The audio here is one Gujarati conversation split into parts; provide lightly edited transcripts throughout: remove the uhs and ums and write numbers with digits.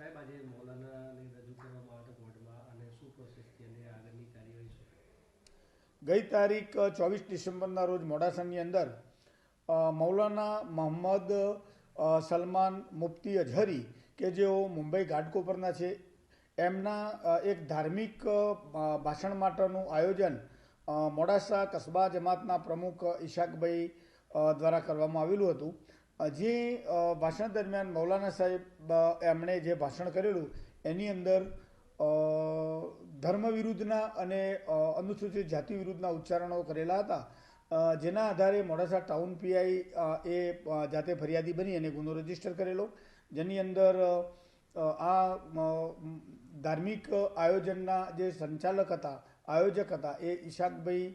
સાહેબ આજે મૌલાનાને રજૂ કરવામાં આવ્યો કોર્ટમાં અને શું પ્રોસેસ છે અને આગળની કાર્યવાહી શું? ગઈ તારીખ 24 ડિસેમ્બરના રોજ મોડાસાની અંદર મૌલાના મોહમ્મદ સલમાન મુફ્તી અઝહરી કે જેઓ મુંબઈ ઘાટકોપરના છે, એમના એક ધાર્મિક ભાષણ માટેનું આયોજન મોડાસા કસ્બા જમાતના પ્રમુખ ઈશાકભાઈ દ્વારા કરવામાં આવેલું હતું. જે ભાષણ દરમિયાન મૌલાના સાહેબ એમણે જે ભાષણ કરેલું એની અંદર ધર્મ વિરુદ્ધના અને અનુસૂચિત જાતિ વિરુદ્ધના ઉચ્ચારણો કરેલા હતા, જેના આધારે મોડાસા ટાઉન પીઆઈ એ જાતે ફરિયાદી બની અને ગુનો રજીસ્ટર કરેલો, જેની અંદર આ ધાર્મિક આયોજનના જે સંચાલક હતા, આયોજક હતા, એ ઈશાકભાઈ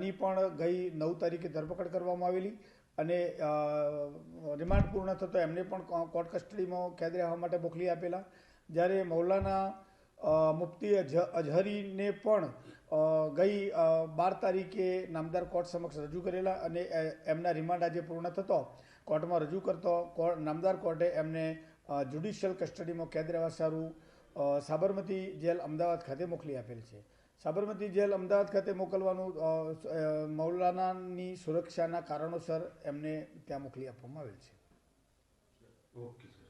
ની પણ ગઈ 9 તારીખે ધરપકડ કરવામાં આવેલી અને રિમાન્ડ પૂર્ણ થતો એમને પણ કોર્ટ કસ્ટડીમાં કેદ રહેવા માટે મોકલી આપેલા. જ્યારે મૌલાના મુફ્તી અઝહરીને પણ ગઈ 12 તારીખે નામદાર કોર્ટ સમક્ષ રજૂ કરેલા અને એમના રિમાન્ડ આજે પૂર્ણ થતો કોર્ટમાં રજૂ કરતો નામદાર કોર્ટે એમને જ્યુડિશિયલ કસ્ટડીમાં કેદ રહેવા સારું સાબરમતી જેલ અમદાવાદ ખાતે મોકલી આપેલ છે. સાબરમતી જેલ અમદાવાદ ખાતે મોકલવાનું મૌલાનાની સુરક્ષાના કારણોસર એમને ત્યાં મોકલી આપવામાં આવેલ છે. Okay sir.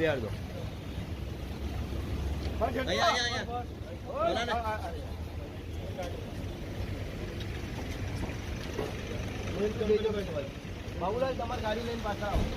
બિહાર દો બાબુલાલ, તમારી ગાડી લઈને પાછા આવો.